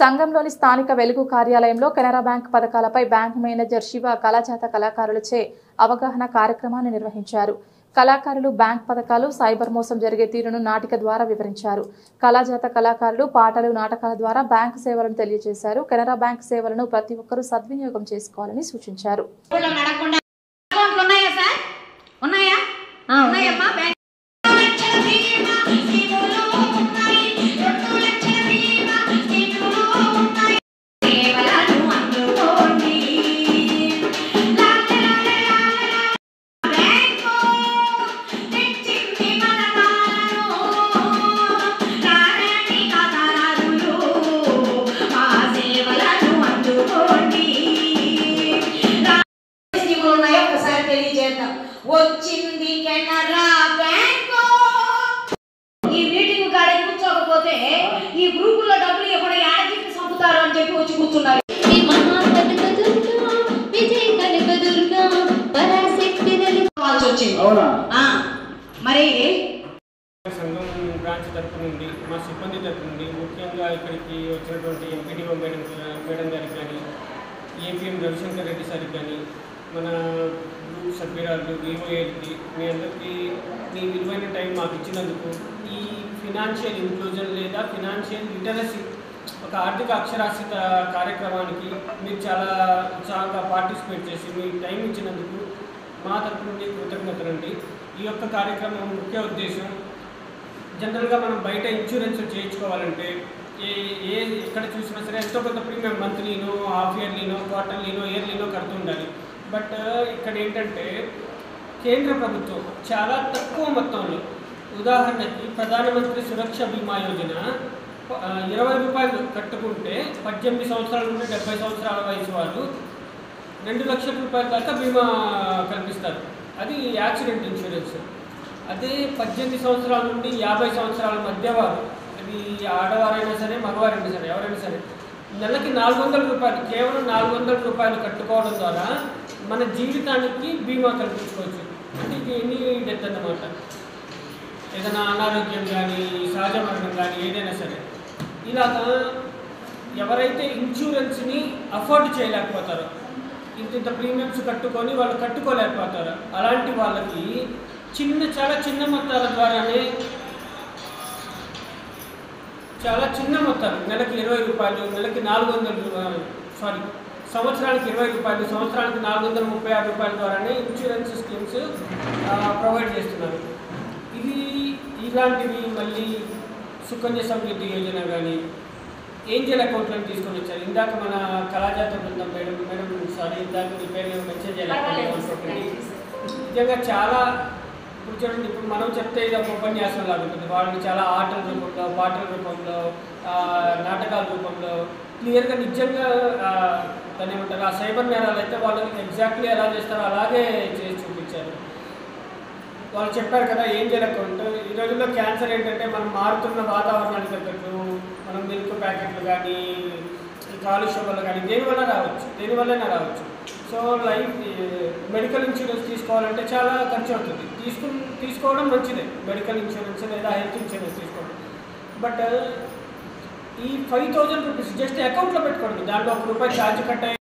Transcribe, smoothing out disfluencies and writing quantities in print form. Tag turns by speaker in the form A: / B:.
A: సంఘంలోని స్థానిక వెలుగు కార్యాలయంలో కెనరా బ్యాంక్ పథకాలపై బ్యాంక్ మేనేజర్ శివ కళాజాత కళాకారులచే అవగాహన కార్యక్రమాన్ని నిర్వహించారు. కళాకారులు బ్యాంక్ పథకాలు, సైబర్ మోసం జరిగే తీరును నాటిక ద్వారా వివరించారు. కళాజాత కళాకారులు పాటలు, నాటకాల ద్వారా బ్యాంక్ సేవలను తెలియజేశారు. కెనరా బ్యాంక్ సేవలను ప్రతి ఒక్కరూ సద్వినియోగం చేసుకోవాలని సూచించారు.
B: వచ్చింది కెనరా బ్యాంక్. ఈ మీటింగ్ కాడ కూర్చోకపోతే ఈ గ్రూప్ లో డబ్బులు ఎక్కడ యాడకి సంపుతారు అని చెప్పి వచ్చి కూర్చున్నారు. మరి
C: సంఘం బ్రాంచ్ తరఫు నుండి మా సిబ్బంది తరఫు నుండి ముఖ్యంగా ఇక్కడికి వచ్చినటువంటి ఎంపీడీఓ మేడం గారికి కానీ, ఏపీఎం రవిశంకర్ రెడ్డి సార్కి కానీ, మన గ్రూప్ సభ్యురాలు వివోఏకి, మీ అందరికీ మీ విలువైన టైం మాకు ఇచ్చినందుకు ఈ ఫినాన్షియల్ ఇంక్లూజన్ లేదా ఫినాన్షియల్ లిటరసీ ఒక ఆర్థిక అక్షరాస్యత కార్యక్రమానికి మీరు చాలా ఉత్సాహంగా పార్టిసిపేట్ చేసి మీ టైం ఇచ్చినందుకు మా తరఫు నుండి కృతజ్ఞతలండి. ఈ యొక్క కార్యక్రమం ముఖ్య ఉద్దేశం జనరల్గా మనం బయట ఇన్సూరెన్స్ చేయించుకోవాలంటే ఎక్కడ చూసినా సరే ఎంతో కొంత ప్రీమియం మంత్లీనో, హాఫ్ ఇయర్లీనో, క్వార్టర్లీనో, ఇయర్లీనో కడుతుండాలి. బట్ ఇక్కడ ఏంటంటే కేంద్ర ప్రభుత్వం చాలా తక్కువ మొత్తంలో, ఉదాహరణకి ప్రధానమంత్రి సురక్ష బీమా యోజన 20 రూపాయలు కట్టుకుంటే 18 సంవత్సరాల నుండి 70 సంవత్సరాల వయసు వారు 2 లక్షల రూపాయల దాకా బీమా కల్పిస్తారు. అది యాక్సిడెంట్ ఇన్సూరెన్స్. అదే 18 సంవత్సరాల నుండి 50 సంవత్సరాల మధ్య వారు, అది ఆడవారైనా సరే మగవారైనా సరే ఎవరైనా సరే, నెలకి 400 రూపాయలు, కేవలం 400 రూపాయలు కట్టుకోవడం ద్వారా మన జీవితానికి బీమా కల్పించుకోవచ్చు. అంటే ఇది ఎనీ డెత్ అన్నమాట. ఏదైనా అనారోగ్యం కానీ, సహజ మరణం కానీ, ఏదైనా సరే ఇలాగా ఎవరైతే ఇన్సూరెన్స్ని అఫోర్డ్ చేయలేకపోతారో, ఇంత ప్రీమియమ్స్ కట్టుకొని వాళ్ళు కట్టుకోలేకపోతారు, అలాంటి వాళ్ళకి చాలా చిన్న మొత్తాల ద్వారానే, చాలా చిన్న మొత్తాలు, నెలకి 20 రూపాయలు, నెలకి 400, సంవత్సరానికి 20 రూపాయలు, సంవత్సరానికి 436 రూపాయల ద్వారానే ఇన్సూరెన్స్ స్కీమ్స్ ప్రొవైడ్ చేస్తున్నారు. ఇలాంటివి మళ్ళీ సుకన్య సమృద్ధి యోజన కానీ, ఏంజల్ అకౌంట్లను తీసుకొని వచ్చారు. ఇందాక మన కళాజాత బృందం మేడం ఇందాక మీ పేరు మెసేజ్ చేయాలి. నిజంగా చాలా ఇప్పుడు చూడండి, ఇప్పుడు మనం చెప్తే ఇది ఒక ఉపన్యాసం లాగా ఉంటుంది. వాళ్ళని చాలా ఆటల రూపంలో, పాటల రూపంలో, నాటకాల రూపంలో క్లియర్గా నిజంగా దాన్ని ఏమంటారు, ఆ సైబర్ నేరాలు అయితే వాళ్ళకి ఎగ్జాక్ట్లీ ఎలా చేస్తారో అలాగే చేసి చూపించారు. వాళ్ళు చెప్పారు కదా ఏంజల్ అకౌంట్. ఈ రోజుల్లో క్యాన్సర్ ఏంటంటే మనం మారుతున్న వాతావరణానికి తగ్గట్టు మనం మిల్క్ ప్యాకెట్లు కానీ, కాలుష్యం వల్ల కానీ దేనివల్లైనా రావచ్చు. సో మెడికల్ ఇన్సూరెన్స్ తీసుకోవాలంటే చాలా ఖర్చు అవుతుంది. తీసుకోవడం మంచిదే, మెడికల్ ఇన్సూరెన్స్ లేదా హెల్త్ ఇన్సూరెన్స్ తీసుకోవడం. బట్ ఈ 5000 రూపీస్ జస్ట్ అకౌంట్లో పెట్టుకోండి, దాంట్లో ₹1 ఛార్జ్ కట్